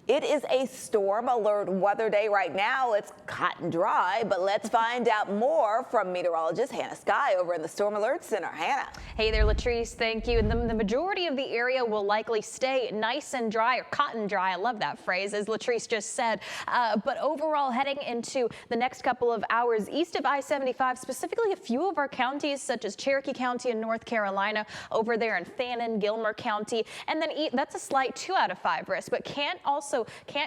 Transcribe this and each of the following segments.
It is a storm alert weather day right now. It's hot and dry, but let's find out more from meteorologist Hannah Skye over in the Storm Alert Center. Hannah. Hey there, Latrice. Thank you. The majority of the area will likely stay nice and dry, or cotton dry. I love that phrase, as Latrice just said. But overall, heading into the next couple of hours east of I-75, specifically a few of our counties, such as Cherokee County in North Carolina, over there in Fannin, Gilmer County, and then that's a slight 2 out of 5 risk, but can't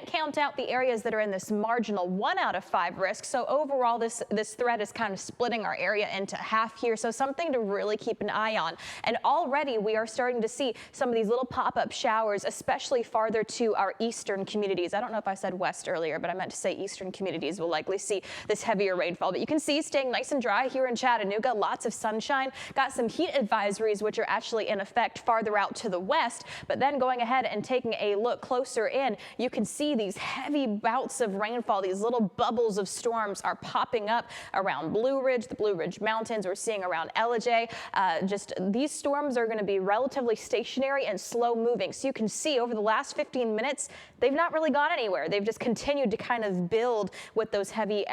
count out the areas that are in this marginal 1 out of 5 risk. So overall, this threat is kind of splitting our area into half here. So something to really keep an eye on. And already we are starting to see some of these little pop-up showers, especially farther to our eastern communities. I don't know if I said west earlier, but I meant to say eastern communities will likely see this heavier rainfall. But you can see staying nice and dry here in Chattanooga, lots of sunshine, got some heat advisories, which are actually in effect farther out to the west. But then going ahead and taking a look closer in, you can see these heavy bouts of rainfall. These little bubbles of storms are popping up around Blue Ridge, the Blue Ridge Mountains. We're seeing around Ellijay. Just these storms are going to be relatively stationary and slow moving. So you can see over the last 15 minutes, they've not really gone anywhere. They've just continued to kind of build with those heavy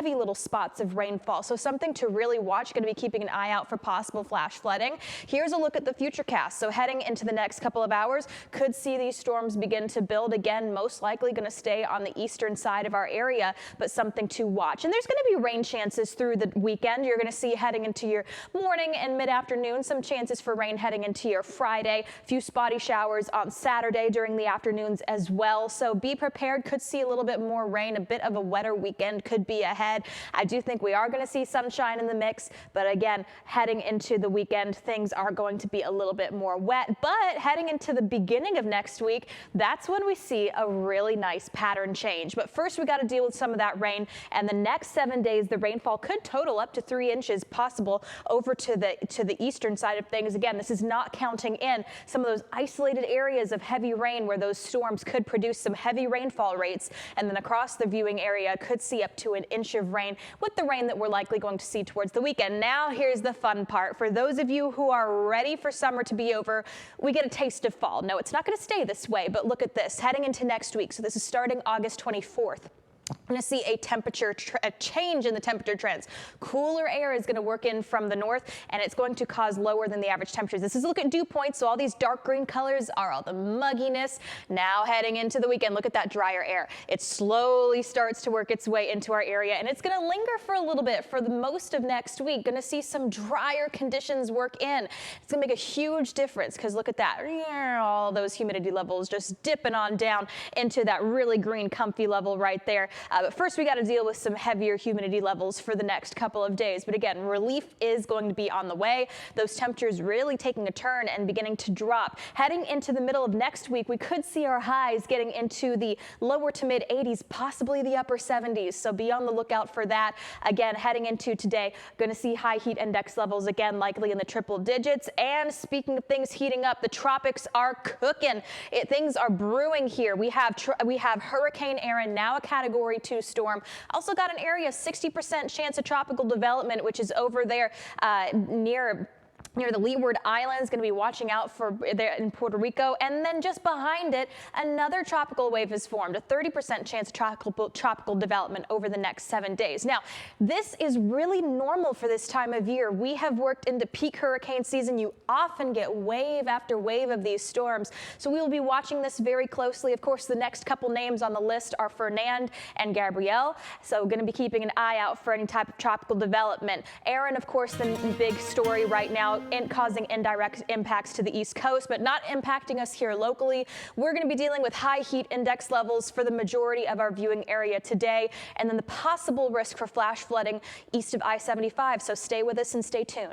little spots of rainfall. So something to really watch. Going to be keeping an eye out for possible flash flooding. Here's a look at the futurecast. So heading into the next couple of hours, could see these storms begin to build again. Most likely going to stay on the eastern side of our area, but something to watch. And there's going to be rain chances through the weekend. You're going to see heading into your morning and mid-afternoon, some chances for rain heading into your Friday. A few spotty showers on Saturday during the afternoons as well. So be prepared. Could see a little bit more rain. A bit of a wetter weekend could be ahead. I do think we are going to see sunshine in the mix, but again, heading into the weekend, things are going to be a little bit more wet. But heading into the beginning of next week, that's when we see a really nice pattern change. But first, we got to deal with some of that rain. And the next 7 days, the rainfall could total up to 3 inches possible over to the eastern side of things. Again, this is not counting in some of those isolated areas of heavy rain where those storms could produce some heavy rainfall rates. And then across the viewing area could see up to 1 inch of rain, with the rain that we're likely going to see towards the weekend. Now, here's the fun part. For those of you who are ready for summer to be over, we get a taste of fall. No, it's not going to stay this way, but look at this. Heading into next week, so this is starting August 24th. I'm going to see a change in the temperature trends. Cooler air is going to work in from the north, and it's going to cause lower than the average temperatures. This is a look at dew points, so all these dark green colors are all the mugginess. Now heading into the weekend, look at that drier air. It slowly starts to work its way into our area, and it's going to linger for a little bit for the most of next week. Going to see some drier conditions work in. It's going to make a huge difference, because look at that. All those humidity levels just dipping on down into that really green, comfy level right there. But first, we got to deal with some heavier humidity levels for the next couple of days. But again, relief is going to be on the way. Those temperatures really taking a turn and beginning to drop. Heading into the middle of next week, we could see our highs getting into the lower to mid 80s, possibly the upper 70s. So be on the lookout for that. Again, heading into today, going to see high heat index levels again, likely in the triple digits. And speaking of things heating up, the tropics are cooking. Things are brewing here. We have Hurricane Erin, now a Category 2 storm. Also got an area 60% chance of tropical development, which is over there near the Leeward Islands. Going to be watching out for there in Puerto Rico. And then just behind it, another tropical wave has formed, a 30% chance of tropical development over the next 7 days. Now, this is really normal for this time of year. We have worked into peak hurricane season. You often get wave after wave of these storms. So we will be watching this very closely. Of course, the next couple names on the list are Fernand and Gabrielle. So going to be keeping an eye out for any type of tropical development. Erin, of course, the big story right now, and causing indirect impacts to the East Coast, but not impacting us here locally. We're going to be dealing with high heat index levels for the majority of our viewing area today, and then the possible risk for flash flooding east of I-75. So stay with us and stay tuned.